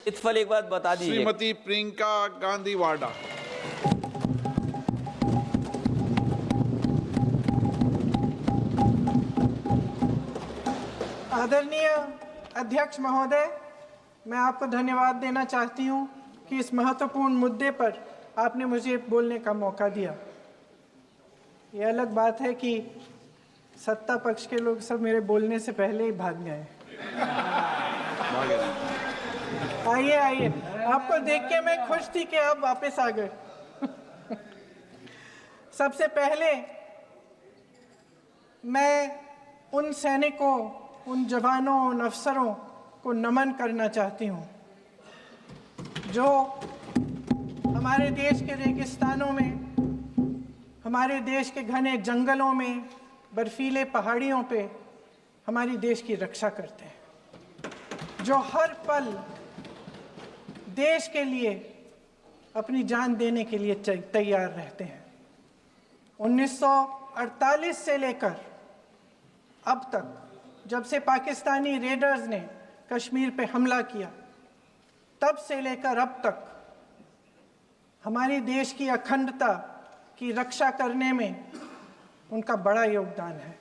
इत्फल एक बात बता दीजिए। श्रीमती प्रियंका गांधी वाड्रा। आदरणीय अध्यक्ष महोदय, मैं आपको धन्यवाद देना चाहती हूं कि इस महत्वपूर्ण मुद्दे पर आपने मुझे बोलने का मौका दिया। ये अलग बात है कि सत्ता पक्ष के लोग सब मेरे बोलने से पहले ही भाग गए। आइए आइए, आपको देख के मैं खुश थी कि आप वापस आ गए। सबसे पहले मैं उन सैनिकों, उन जवानों, उन अफसरों को नमन करना चाहती हूँ जो हमारे देश के रेगिस्तानों में, हमारे देश के घने जंगलों में, बर्फीले पहाड़ियों पे हमारी देश की रक्षा करते हैं, जो हर पल देश के लिए अपनी जान देने के लिए तैयार रहते हैं। 1948 से लेकर अब तक, जब से पाकिस्तानी रेडर्स ने कश्मीर पे हमला किया, तब से लेकर अब तक हमारी देश की अखंडता की रक्षा करने में उनका बड़ा योगदान है।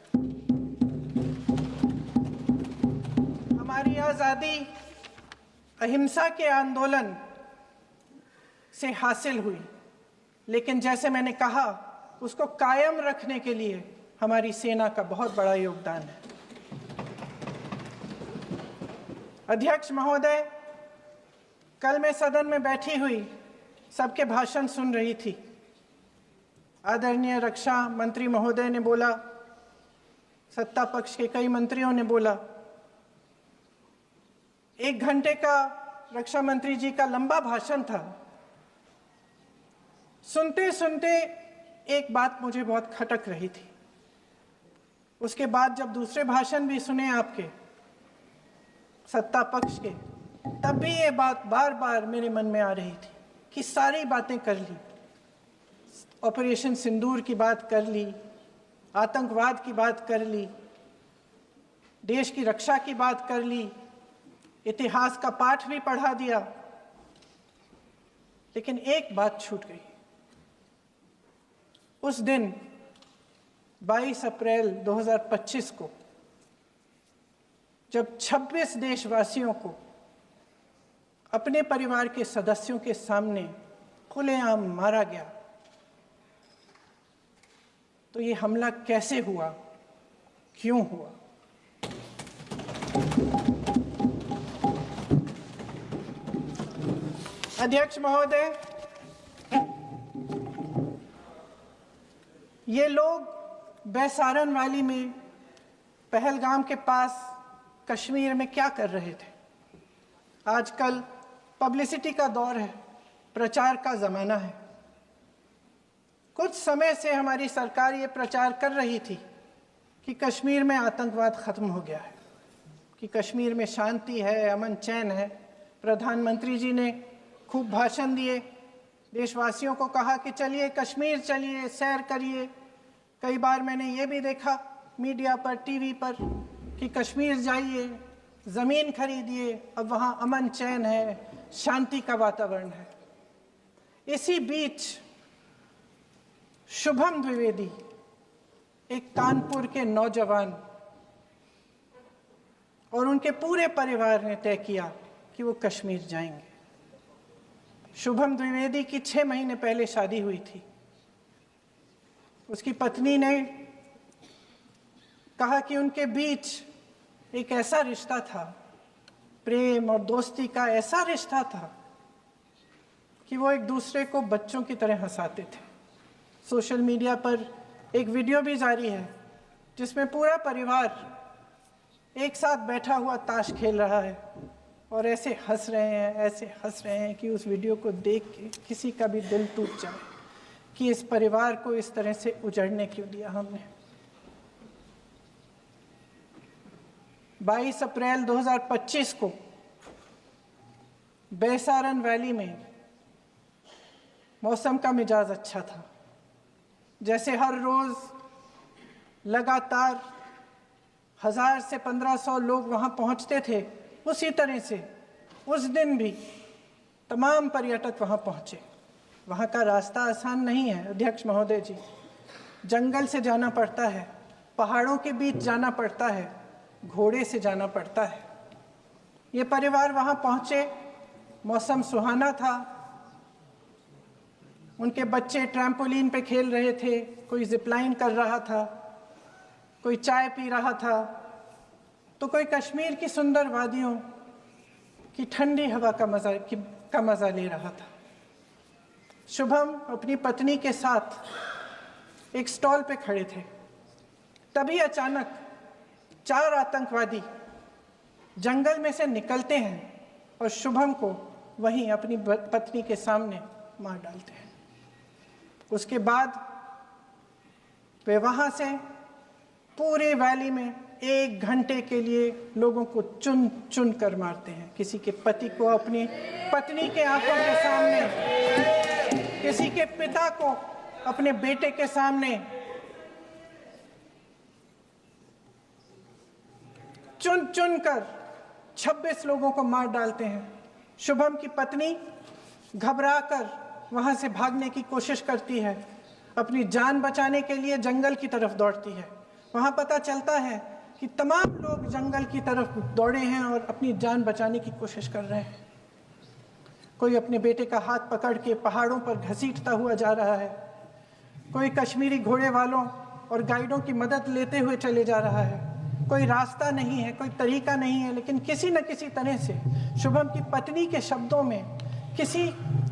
हमारी आज़ादी अहिंसा के आंदोलन से हासिल हुई, लेकिन जैसे मैंने कहा, उसको कायम रखने के लिए हमारी सेना का बहुत बड़ा योगदान है। अध्यक्ष महोदय, कल मैं सदन में बैठी हुई सबके भाषण सुन रही थी। आदरणीय रक्षा मंत्री महोदय ने बोला, सत्ता पक्ष के कई मंत्रियों ने बोला। 1 घंटे का रक्षा मंत्री जी का लंबा भाषण था। सुनते सुनते एक बात मुझे बहुत खटक रही थी। उसके बाद जब दूसरे भाषण भी सुने आपके सत्ता पक्ष के, तब भी ये बात बार बार मेरे मन में आ रही थी कि सारी बातें कर ली, ऑपरेशन सिंदूर की बात कर ली, आतंकवाद की बात कर ली, देश की रक्षा की बात कर ली, इतिहास का पाठ भी पढ़ा दिया, लेकिन एक बात छूट गई। उस दिन 22 अप्रैल 2025 को जब 26 देशवासियों को अपने परिवार के सदस्यों के सामने खुलेआम मारा गया, तो ये हमला कैसे हुआ, क्यों हुआ? अध्यक्ष महोदय, ये लोग बैसारन वैली में, पहलगाम के पास कश्मीर में क्या कर रहे थे? आजकल पब्लिसिटी का दौर है, प्रचार का ज़माना है। कुछ समय से हमारी सरकार ये प्रचार कर रही थी कि कश्मीर में आतंकवाद ख़त्म हो गया है, कि कश्मीर में शांति है, अमन चैन है। प्रधानमंत्री जी ने खूब भाषण दिए, देशवासियों को कहा कि चलिए कश्मीर चलिए, सैर करिए। कई बार मैंने ये भी देखा मीडिया पर, टीवी पर, कि कश्मीर जाइए, ज़मीन खरीदिए, अब वहाँ अमन चैन है, शांति का वातावरण है। इसी बीच शुभम द्विवेदी, एक कानपुर के नौजवान, और उनके पूरे परिवार ने तय किया कि वो कश्मीर जाएंगे। शुभम द्विवेदी की 6 महीने पहले शादी हुई थी। उसकी पत्नी ने कहा कि उनके बीच एक ऐसा रिश्ता था, प्रेम और दोस्ती का ऐसा रिश्ता था कि वो एक दूसरे को बच्चों की तरह हंसाते थे। सोशल मीडिया पर एक वीडियो भी जारी है जिसमें पूरा परिवार एक साथ बैठा हुआ ताश खेल रहा है और ऐसे हंस रहे हैं, ऐसे हंस रहे हैं कि उस वीडियो को देख के किसी का भी दिल टूट जाए कि इस परिवार को इस तरह से उजड़ने क्यों दिया हमने। 22 अप्रैल 2025 को बैसारन वैली में मौसम का मिजाज अच्छा था। जैसे हर रोज़ लगातार 1000 से 1500 लोग वहाँ पहुँचते थे, उसी तरह से उस दिन भी तमाम पर्यटक वहाँ पहुँचे। वहाँ का रास्ता आसान नहीं है अध्यक्ष महोदय जी, जंगल से जाना पड़ता है, पहाड़ों के बीच जाना पड़ता है, घोड़े से जाना पड़ता है। ये परिवार वहाँ पहुँचे, मौसम सुहाना था, उनके बच्चे ट्रैम्पोलिन पे खेल रहे थे, कोई जिपलाइन कर रहा था, कोई चाय पी रहा था, तो कोई कश्मीर की सुंदर वादियों की ठंडी हवा का मज़ा ले रहा था। शुभम अपनी पत्नी के साथ एक स्टॉल पे खड़े थे। तभी अचानक 4 आतंकवादी जंगल में से निकलते हैं और शुभम को वहीं अपनी पत्नी के सामने मार डालते हैं। उसके बाद वे वहाँ से पूरे वैली में 1 घंटे के लिए लोगों को चुन चुन कर मारते हैं। किसी के पति को अपनी पत्नी के आंखों के सामने, किसी के पिता को अपने बेटे के सामने, चुन चुन कर 26 लोगों को मार डालते हैं। शुभम की पत्नी घबराकर वहां से भागने की कोशिश करती है, अपनी जान बचाने के लिए जंगल की तरफ दौड़ती है। वहां पता चलता है कि तमाम लोग जंगल की तरफ दौड़े हैं और अपनी जान बचाने की कोशिश कर रहे हैं। कोई अपने बेटे का हाथ पकड़ के पहाड़ों पर घसीटता हुआ जा रहा है, कोई कश्मीरी घोड़े वालों और गाइडों की मदद लेते हुए चले जा रहा है। कोई रास्ता नहीं है, कोई तरीका नहीं है, लेकिन किसी न किसी तरह से शुभम की पत्नी के शब्दों में किसी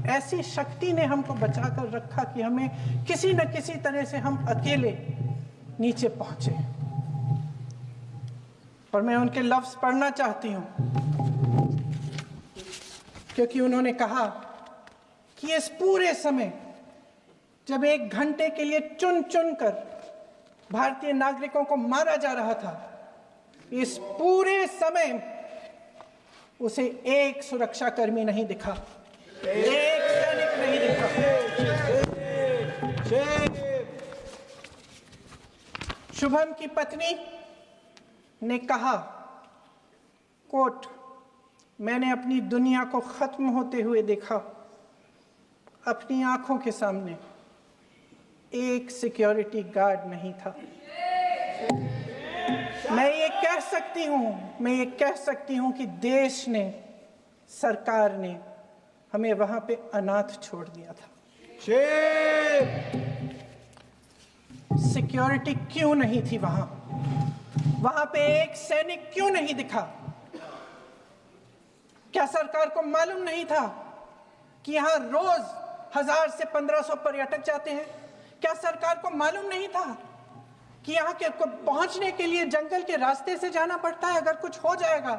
ऐसी शक्ति ने हमको बचा कर रखा कि हमें किसी न किसी तरह से हम अकेले नीचे पहुंचे। और मैं उनके लफ्ज पढ़ना चाहती हूं, क्योंकि उन्होंने कहा कि इस पूरे समय जब 1 घंटे के लिए चुन चुन कर भारतीय नागरिकों को मारा जा रहा था, इस पूरे समय उसे एक सुरक्षाकर्मी नहीं दिखा, एक सैनिक नहीं दिखा। शुभम की पत्नी ने कहा, कोट, मैंने अपनी दुनिया को खत्म होते हुए देखा। अपनी आंखों के सामने एक सिक्योरिटी गार्ड नहीं था। मैं ये कह सकती हूं कि देश ने, सरकार ने हमें वहां पे अनाथ छोड़ दिया था। सिक्योरिटी क्यों नहीं थी वहां पे एक सैनिक क्यों नहीं दिखा? क्या सरकार को मालूम नहीं था कि यहां रोज 1000 से 1500 पर्यटक जाते हैं? क्या सरकार को मालूम नहीं था कि यहाँ के पहुंचने के लिए जंगल के रास्ते से जाना पड़ता है? अगर कुछ हो जाएगा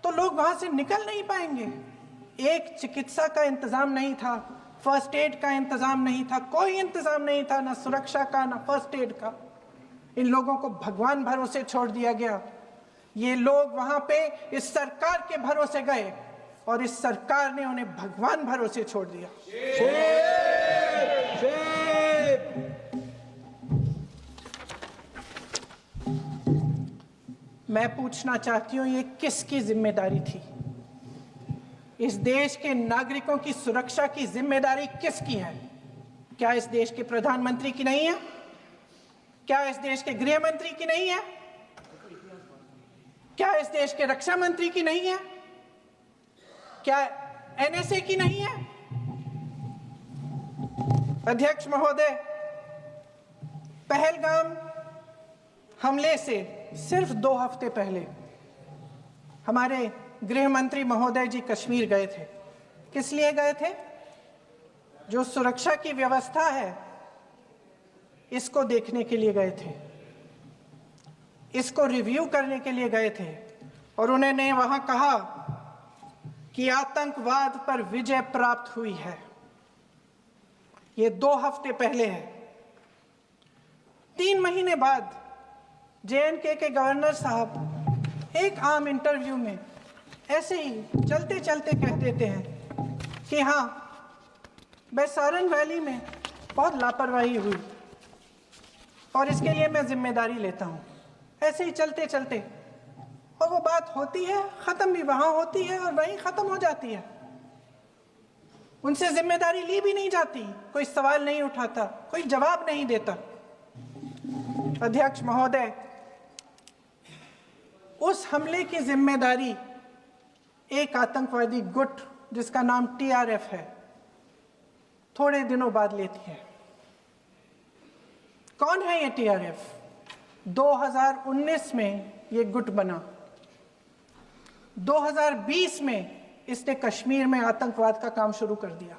तो लोग वहां से निकल नहीं पाएंगे। एक चिकित्सा का इंतजाम नहीं था, फर्स्ट एड का इंतजाम नहीं था, कोई इंतजाम नहीं था, ना सुरक्षा का, ना फर्स्ट एड का। इन लोगों को भगवान भरोसे छोड़ दिया गया। ये लोग वहां पे इस सरकार के भरोसे गए और इस सरकार ने उन्हें भगवान भरोसे छोड़ दिया। मैं पूछना चाहती हूं, ये किसकी जिम्मेदारी थी? इस देश के नागरिकों की सुरक्षा की जिम्मेदारी किसकी है? क्या इस देश के प्रधानमंत्री की नहीं है? क्या इस देश के गृह मंत्री की नहीं है? क्या इस देश के रक्षा मंत्री की नहीं है? क्या एनएसए की नहीं है? अध्यक्ष महोदय, पहलगाम हमले से सिर्फ 2 हफ्ते पहले हमारे गृह मंत्री महोदय जी कश्मीर गए थे। किस लिए गए थे? जो सुरक्षा की व्यवस्था है इसको देखने के लिए गए थे, इसको रिव्यू करने के लिए गए थे। और उन्होंने वहां कहा कि आतंकवाद पर विजय प्राप्त हुई है। ये 2 हफ्ते पहले है। 3 महीने बाद जेएनके के गवर्नर साहब एक आम इंटरव्यू में ऐसे ही चलते चलते कह देते हैं कि हाँ, बैसारन वैली में बहुत लापरवाही हुई और इसके लिए मैं जिम्मेदारी लेता हूं। ऐसे ही चलते चलते और वो बात होती है, खत्म भी वहां होती है और वहीं खत्म हो जाती है। उनसे जिम्मेदारी ली भी नहीं जाती, कोई सवाल नहीं उठाता, कोई जवाब नहीं देता। अध्यक्ष महोदय, उस हमले की जिम्मेदारी एक आतंकवादी गुट जिसका नाम टीआरएफ है थोड़े दिनों बाद लेती है। कौन है ये टीआरएफ? 2019 में ये गुट बना। 2020 में इसने कश्मीर में आतंकवाद का काम शुरू कर दिया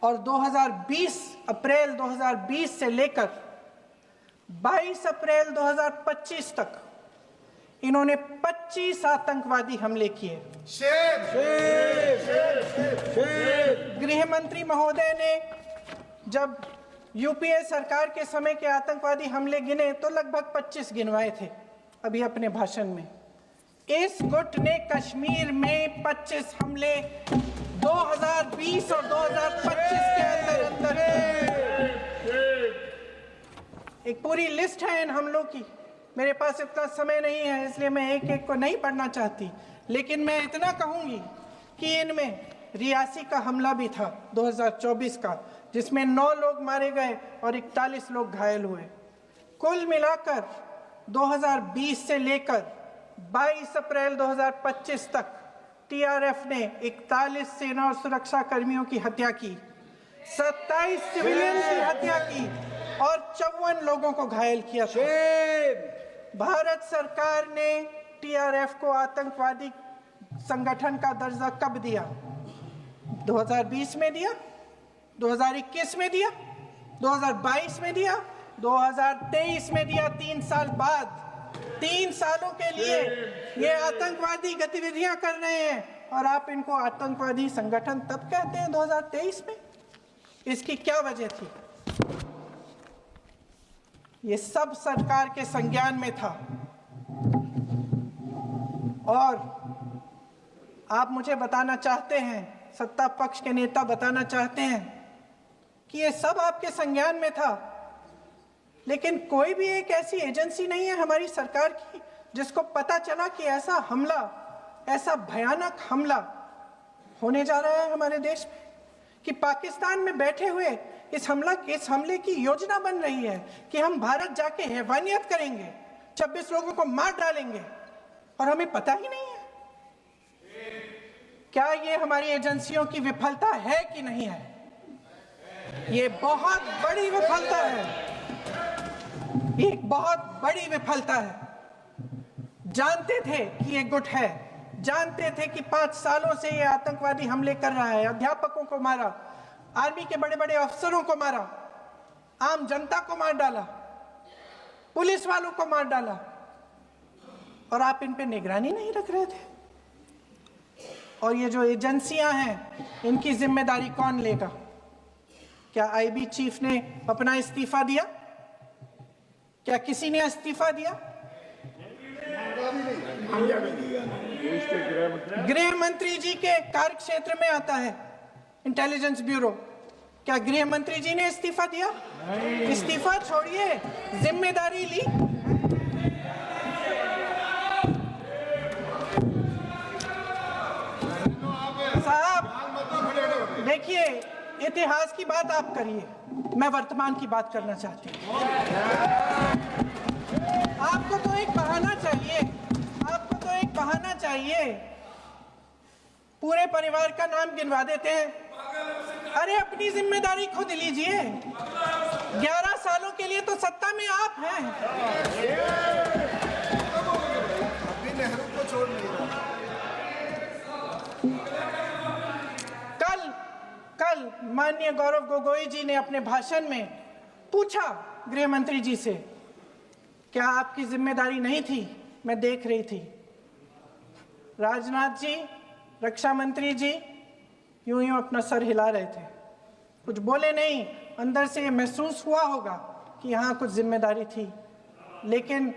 और 2020 अप्रैल 2020 से लेकर 22 अप्रैल 2025 तक इन्होंने 25 आतंकवादी हमले किए। गृह मंत्री महोदय ने जब यूपीए सरकार के समय के आतंकवादी हमले गिने तो लगभग 25 गिनवाए थे अभी अपने भाषण में। इस गुट ने कश्मीर में 25 हमले 2020 और 2025 के अंदर एक पूरी लिस्ट है इन हमलों की। मेरे पास इतना समय नहीं है इसलिए मैं एक एक को नहीं पढ़ना चाहती, लेकिन मैं इतना कहूंगी कि इनमें रियासी का हमला भी था 2024 का, जिसमें 9 लोग मारे गए और 41 लोग घायल हुए। कुल मिलाकर 2020 से लेकर 22 अप्रैल 2025 तक टीआरएफ ने 41 सेना और सुरक्षा कर्मियों की हत्या की, 27 सिविलियन की हत्या की और 54 लोगों को घायल किया था। भारत सरकार ने टीआरएफ को आतंकवादी संगठन का दर्जा कब दिया? 2020 में दिया, 2021 में दिया, 2022 में दिया, 2023 में दिया। 3 साल बाद, 3 सालों के लिए ये आतंकवादी गतिविधियां कर रहे हैं और आप इनको आतंकवादी संगठन तब कहते हैं 2023 में। इसकी क्या वजह थी? ये सब सरकार के संज्ञान में था और आप मुझे बताना चाहते हैं, सत्ता पक्ष के नेता बताना चाहते हैं कि ये सब आपके संज्ञान में था, लेकिन कोई भी एक ऐसी एजेंसी नहीं है हमारी सरकार की जिसको पता चला कि ऐसा हमला, ऐसा भयानक हमला होने जा रहा है हमारे देश में, कि पाकिस्तान में बैठे हुए इस हमले की योजना बन रही है कि हम भारत जाके हैवानियत करेंगे, 26 लोगों को मार डालेंगे और हमें पता ही नहीं है। क्या ये हमारी एजेंसियों की विफलता है कि नहीं है? ये बहुत बड़ी विफलता है, एक बहुत बड़ी विफलता है। जानते थे कि ये गुट है, जानते थे कि 5 सालों से ये आतंकवादी हमले कर रहा है, अध्यापकों को मारा, आर्मी के बड़े बड़े अफसरों को मारा, आम जनता को मार डाला, पुलिस वालों को मार डाला, और आप इन पे निगरानी नहीं रख रहे थे। और ये जो एजेंसियां हैं इनकी जिम्मेदारी कौन लेगा? क्या आईबी चीफ ने अपना इस्तीफा दिया? क्या किसी ने इस्तीफा दिया? गृह मंत्री जी के कार्य क्षेत्र में आता है इंटेलिजेंस ब्यूरो। क्या गृह मंत्री जी ने इस्तीफा दिया? इस्तीफा छोड़िए, जिम्मेदारी ली। साहब देखिए, इतिहास की बात आप करिए, मैं वर्तमान की बात करना चाहती हूँ। आपको तो एक बहाना चाहिए, आपको तो एक बहाना चाहिए। पूरे परिवार का नाम गिनवा देते हैं। अरे अपनी जिम्मेदारी खुद लीजिए। 11 सालों के लिए तो सत्ता में आप हैं। अभी नेहरू को छोड़ नहीं रहा। कल माननीय गौरव गोगोई जी ने अपने भाषण में पूछा गृह मंत्री जी से, क्या आपकी जिम्मेदारी नहीं थी? मैं देख रही थी। राजनाथ जी, रक्षा मंत्री जी यूं अपना सर हिला रहे थे, कुछ बोले नहीं। अंदर से ये महसूस हुआ होगा कि यहाँ कुछ जिम्मेदारी थी, लेकिन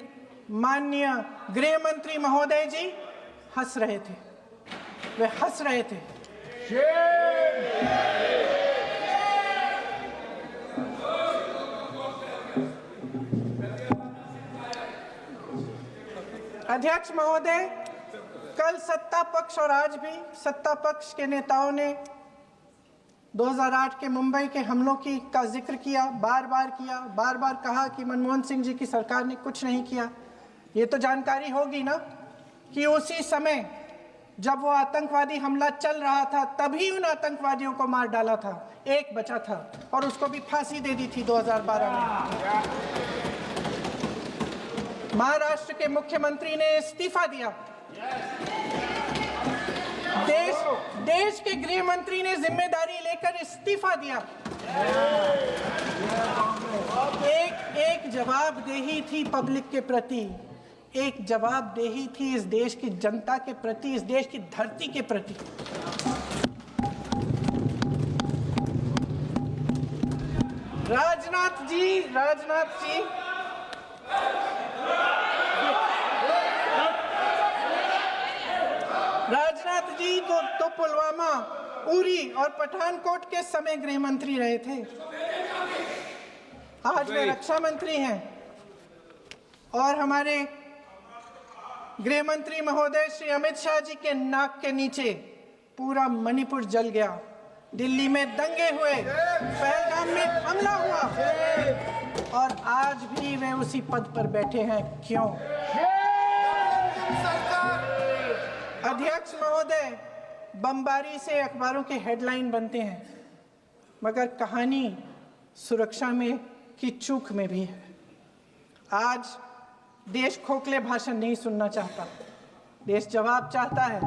माननीय गृह मंत्री महोदय जी हंस रहे थे, वे हंस रहे थे। अध्यक्ष महोदय, कल सत्ता पक्ष और आज भी सत्ता पक्ष के नेताओं ने 2008 के मुंबई के हमलों का जिक्र किया, बार बार कहा कि मनमोहन सिंह जी की सरकार ने कुछ नहीं किया। ये तो जानकारी होगी ना कि उसी समय जब वो आतंकवादी हमला चल रहा था तभी उन आतंकवादियों को मार डाला था, एक बचा था और उसको भी फांसी दे दी थी 2012 में। महाराष्ट्र के मुख्यमंत्री ने इस्तीफा दिया। देश के गृह मंत्री ने जिम्मेदारी लेकर इस्तीफा दिया। एक जवाबदेही थी पब्लिक के प्रति, एक जवाबदेही थी इस देश की जनता के प्रति, इस देश की धरती के प्रति। राजनाथ जी तो पुलवामा, उरी और पठानकोट के समय गृह मंत्री रहे थे। आज वे रक्षा मंत्री हैं और हमारे गृह मंत्री महोदय श्री अमित शाह जी के नाक के नीचे पूरा मणिपुर जल गया, दिल्ली में दंगे हुए, पहलगाम में हमला हुआ और आज भी वे उसी पद पर बैठे हैं। क्यों? अध्यक्ष महोदय, बमबारी से अखबारों के हेडलाइन बनते हैं, मगर कहानी सुरक्षा में की चूक में भी है। आज देश खोखले भाषण नहीं सुनना चाहता, देश जवाब चाहता है,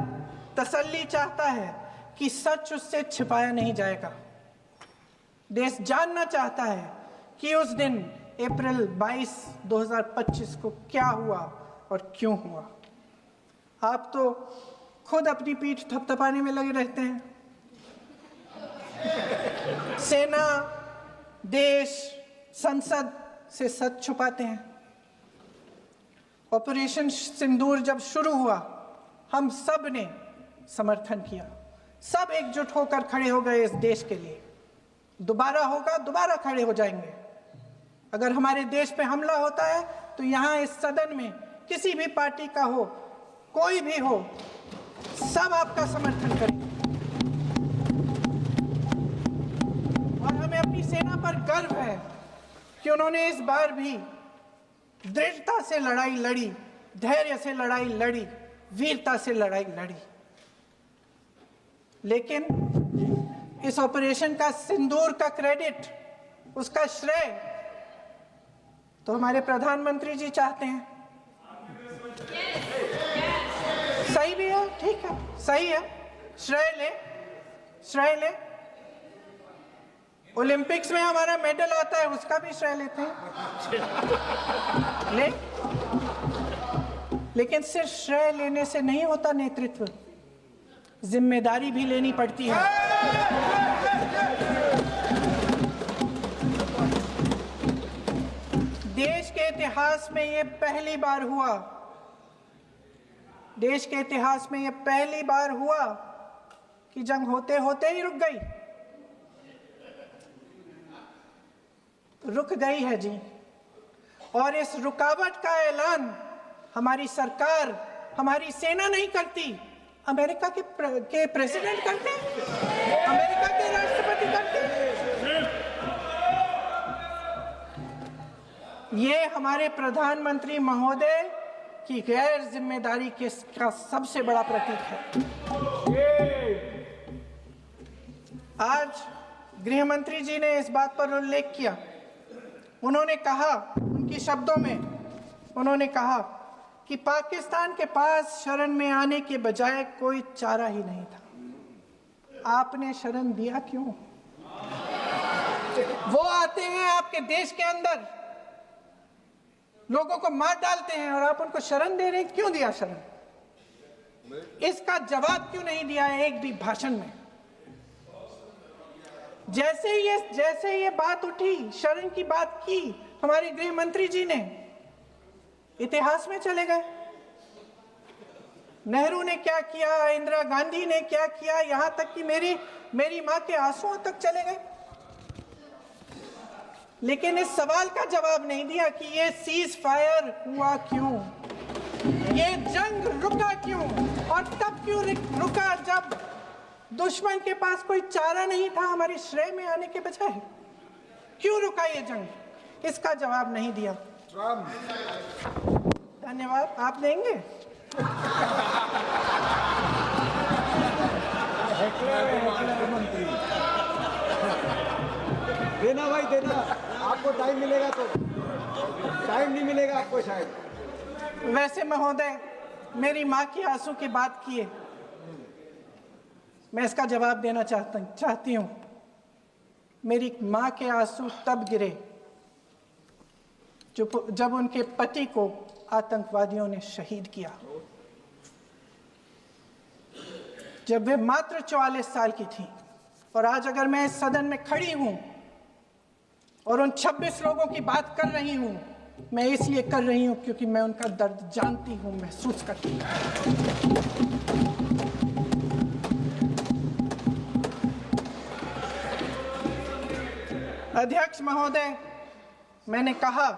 तसल्ली चाहता है कि सच उससे छिपाया नहीं जाएगा। देश जानना चाहता है कि उस दिन अप्रैल 22, 2025 को क्या हुआ और क्यों हुआ। आप तो खुद अपनी पीठ थपथपाने में लगे रहते हैं। सेना, देश, संसद से सच छुपाते हैं। ऑपरेशन सिंदूर जब शुरू हुआ, हम सब ने समर्थन किया, सब एकजुट होकर खड़े हो गए इस देश के लिए। दोबारा होगा, दोबारा खड़े हो जाएंगे। अगर हमारे देश पे हमला होता है तो यहाँ इस सदन में किसी भी पार्टी का हो, कोई भी हो, सब आपका समर्थन करेंगे। और हमें अपनी सेना पर गर्व है कि उन्होंने इस बार भी दृढ़ता से लड़ाई लड़ी, धैर्य से लड़ाई लड़ी, वीरता से लड़ाई लड़ी। लेकिन इस ऑपरेशन का सिंदूर का क्रेडिट, उसका श्रेय तो हमारे प्रधानमंत्री जी चाहते हैं। सही भी है, ठीक है, सही है, श्रेय ले। ओलंपिक्स में हमारा मेडल आता है, उसका भी श्रेय लेते हैं, लेकिन सिर्फ श्रेय लेने से नहीं होता नेतृत्व, जिम्मेदारी भी लेनी पड़ती है। देश के इतिहास में ये पहली बार हुआ, देश के इतिहास में ये पहली बार हुआ कि जंग होते होते ही रुक गई है जी। और इस रुकावट का ऐलान हमारी सरकार, हमारी सेना नहीं करती, अमेरिका के प्रेसिडेंट करते हैं, अमेरिका के राष्ट्रपति करते हैं। ये हमारे प्रधानमंत्री महोदय की गैर जिम्मेदारी का सबसे बड़ा प्रतीक है। आज गृह मंत्री जी ने इस बात पर उल्लेख किया। उन्होंने कहा, उनके शब्दों में उन्होंने कहा कि पाकिस्तान के पास शरण में आने के बजाय कोई चारा ही नहीं था। आपने शरण दिया क्यों? वो आते हैं आपके देश के अंदर, लोगों को मार डालते हैं और आप उनको शरण दे रहे हैं। क्यों दिया शरण? इसका जवाब क्यों नहीं दिया है एक भी भाषण में? जैसे ये बात उठी, शरण की बात की, हमारे गृह मंत्री जी ने इतिहास में चले गए। नेहरू ने क्या किया, इंदिरा गांधी ने क्या किया, यहां तक कि मेरी मां के आंसुओं तक चले गए। लेकिन इस सवाल का जवाब नहीं दिया कि ये सीज फायर हुआ क्यों। ये जंग रुका क्यों, और तब क्यों रुका जब दुश्मन के पास कोई चारा नहीं था हमारे श्रेय में आने के बजाय? क्यों रुका ये जंग? इसका जवाब नहीं दिया। धन्यवाद। आप देंगे? देना भाई देना, आपको टाइम मिलेगा तो। टाइम नहीं मिलेगा आपको शायद। वैसे महोदय, मेरी माँ की आंसू की बात किए, मैं इसका जवाब देना चाहती हूँ। मेरी माँ के आंसू तब गिरे जब उनके पति को आतंकवादियों ने शहीद किया, जब वे मात्र 44 साल की थी। और आज अगर मैं इस सदन में खड़ी हूं और उन 26 लोगों की बात कर रही हूं, मैं इसलिए कर रही हूं क्योंकि मैं उनका दर्द जानती हूं, महसूस करती हूं। अध्यक्ष महोदय, मैंने कहा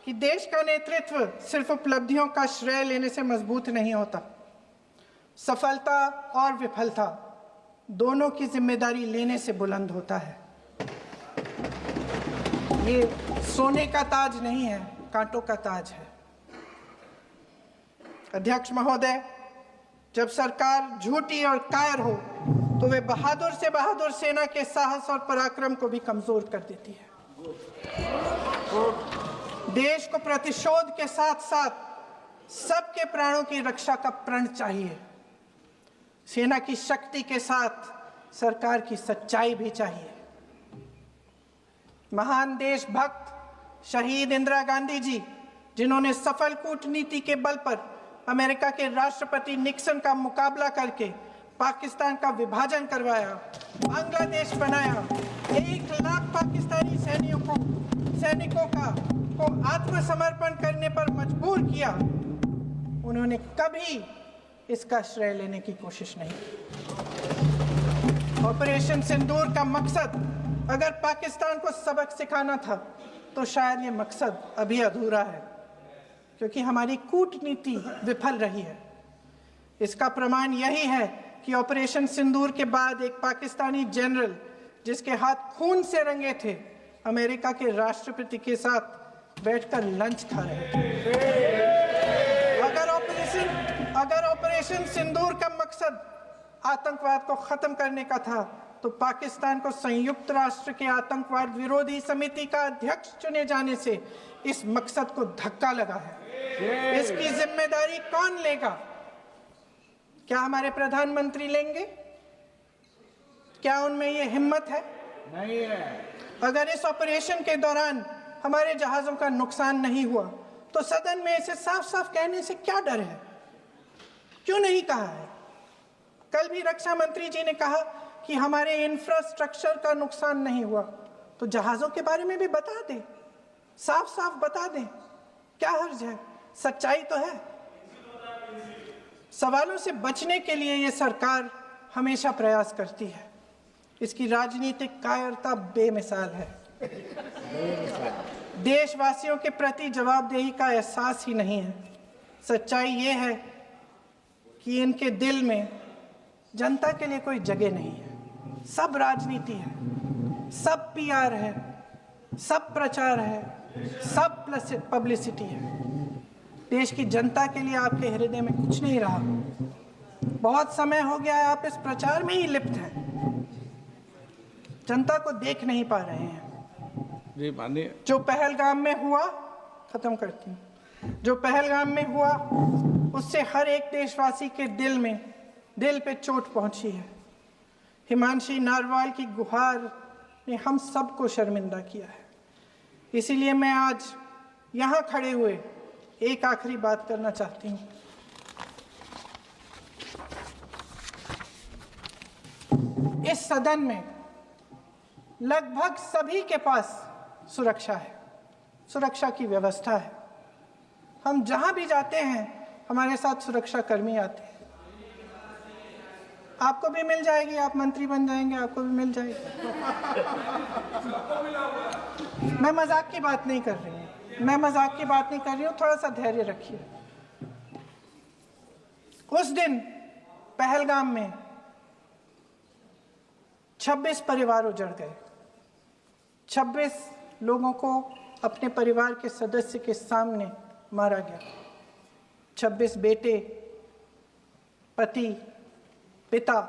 कि देश का नेतृत्व सिर्फ उपलब्धियों का श्रेय लेने से मजबूत नहीं होता। सफलता और विफलता दोनों की जिम्मेदारी लेने से बुलंद होता है। ये सोने का ताज नहीं है, कांटों का ताज है। अध्यक्ष महोदय, जब सरकार झूठी और कायर हो तो वे बहादुर से बहादुर सेना के साहस और पराक्रम को भी कमजोर कर देती है। देश को प्रतिशोध के साथ साथ सबके प्राणों की रक्षा का प्रण चाहिए। सेना की शक्ति के साथ सरकार की सच्चाई भी चाहिए। महान देशभक्त शहीद इंदिरा गांधी जी, जिन्होंने सफल कूटनीति के बल पर अमेरिका के राष्ट्रपति निक्सन का मुकाबला करके पाकिस्तान का विभाजन करवाया, बांग्लादेश बनाया, 1 लाख पाकिस्तानी सैनिकों को आत्मसमर्पण करने पर मजबूर किया, उन्होंने कभी इसका श्रेय लेने की कोशिश नहीं की। ऑपरेशन सिंदूर का मकसद अगर पाकिस्तान को सबक सिखाना था तो शायद ये मकसद अभी अधूरा है, क्योंकि हमारी कूटनीति विफल रही है। इसका प्रमाण यही है कि ऑपरेशन सिंदूर के बाद एक पाकिस्तानी जनरल, जिसके हाथ खून से रंगे थे, अमेरिका के राष्ट्रपति के साथ बैठकर लंच खा रहे थे। अगर ऑपरेशन सिंदूर का मकसद आतंकवाद को खत्म करने का था तो पाकिस्तान को संयुक्त राष्ट्र के आतंकवाद विरोधी समिति का अध्यक्ष चुने जाने से इस मकसद को धक्का लगा है। इसकी जिम्मेदारी कौन लेगा? क्या हमारे प्रधानमंत्री लेंगे? क्या उनमें ये हिम्मत है? नहीं है। अगर इस ऑपरेशन के दौरान हमारे जहाजों का नुकसान नहीं हुआ तो सदन में इसे साफ साफ कहने से क्या डर है? क्यों नहीं कहा है? कल भी रक्षा मंत्री जी ने कहा कि हमारे इंफ्रास्ट्रक्चर का नुकसान नहीं हुआ, तो जहाजों के बारे में भी बता दें, साफ साफ बता दें, क्या हर्ज है? सच्चाई तो है। सवालों से बचने के लिए ये सरकार हमेशा प्रयास करती है। इसकी राजनीतिक कायरता बेमिसाल है। देशवासियों के प्रति जवाबदेही का एहसास ही नहीं है। सच्चाई ये है कि इनके दिल में जनता के लिए कोई जगह नहीं है। सब राजनीति है, सब पीआर है, सब प्रचार है, सब पब्लिसिटी है। देश की जनता के लिए आपके हृदय में कुछ नहीं रहा। बहुत समय हो गया है आप इस प्रचार में ही लिप्त हैं, जनता को देख नहीं पा रहे हैं। जी माननीय, जो पहलगाम में हुआ, खत्म करती हूँ, जो पहलगाम में हुआ उससे हर एक देशवासी के दिल पे चोट पहुंची है। हिमांशी नारवाल की गुहार ने हम सबको शर्मिंदा किया है। इसीलिए मैं आज यहाँ खड़े हुए एक आखिरी बात करना चाहती हूँ। इस सदन में लगभग सभी के पास सुरक्षा है, सुरक्षा की व्यवस्था है। हम जहां भी जाते हैं हमारे साथ सुरक्षा कर्मी आते हैं। आपको भी मिल जाएगी, आप मंत्री बन जाएंगे, आपको भी मिल जाएगी। मैं मजाक की बात नहीं कर रही हूँ, थोड़ा सा धैर्य रखिए। उस दिन पहलगाम में 26 परिवार उजड़ गए। 26 लोगों को अपने परिवार के सदस्य के सामने मारा गया। 26 बेटे, पति, पिता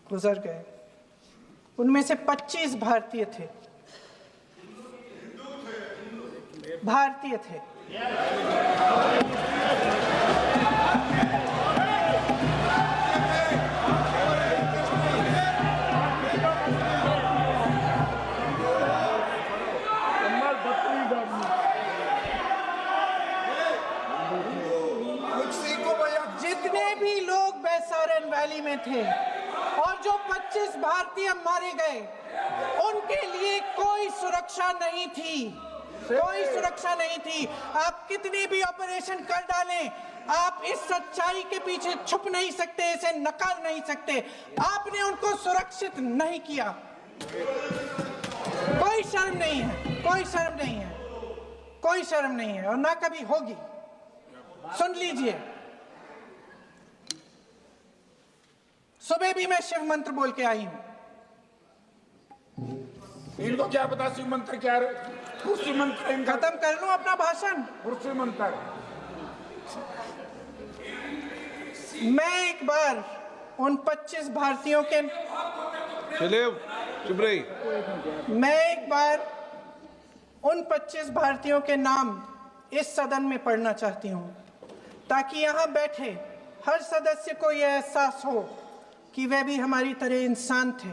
गुजर गए। उनमें से 25 भारतीय थे। भारतीय थे। जितने भी लोग बैसारन वैली में थे और जो 25 भारतीय मारे गए, उनके लिए कोई सुरक्षा नहीं थी। कोई सुरक्षा नहीं थी। आप कितने भी ऑपरेशन कर डालें, आप इस सच्चाई के पीछे छुप नहीं सकते, इसे नकार नहीं सकते। आपने उनको सुरक्षित नहीं किया। कोई शर्म नहीं है, कोई शर्म नहीं है, कोई शर्म नहीं है और ना कभी होगी। सुन लीजिए, सुबह भी मैं शिव मंत्र बोल के आई हूं। इनको क्या पता शिव मंत्र क्या है? शिव मंत्र इनका खत्म कर लूं अपना भाषण। शिव मंत्र मैं एक बार उन 25 भारतीयों के चुप रही। मैं एक बार उन 25 भारतीयों के नाम इस सदन में पढ़ना चाहती हूं, ताकि यहां बैठे हर सदस्य को यह एहसास हो कि वे भी हमारी तरह इंसान थे।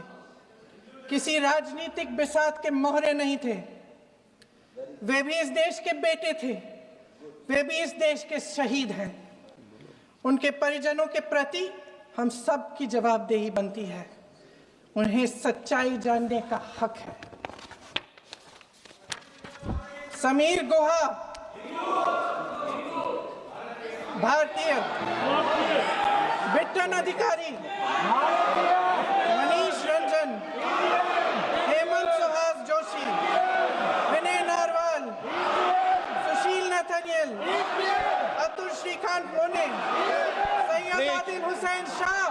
किसी राजनीतिक बिसात के मोहरे नहीं थे। वे भी इस देश के बेटे थे। वे भी इस देश के शहीद हैं। उनके परिजनों के प्रति हम सब की जवाबदेही बनती है। उन्हें सच्चाई जानने का हक है। समीर गुहा भारतीय, बिट्टन अधिकारी, मनीष रंजन, हेमंत सुहास जोशी, विनय नारवाल, सुशील नथनियल, अतुल श्रीकांत मोने, सैयद आदिल हुसैन शाह,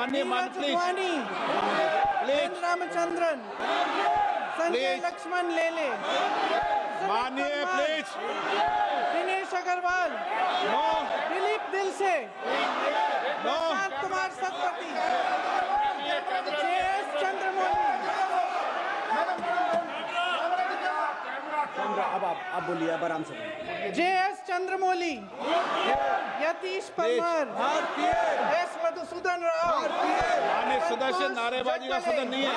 नीरज वानी, एन रामचंद्रन, संजय लक्ष्मण लेले, मानिए प्लीज। दिनेश अग्रवाल, दिलीप दिल से, प्रशांत कुमार सतपति, JS चंद्रमौली। अब आप बोलिए, अब आराम से। JS चंद्रमौली, यतीश परमार, S मधुसूदन राव, माननीय सदस्य, नारेबाजी का सदन नहीं है।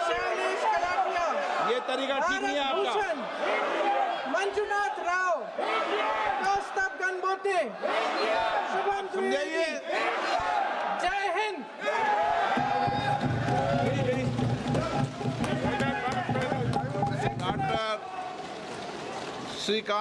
शैलेश कलाटिया, ये तरीका ठीक नहीं है आपका। मंजुनाथ राव, कौस्तभ गनबोटे, शुभम द्विवेदी। जय हिंद। डॉक्टर श्रीकांत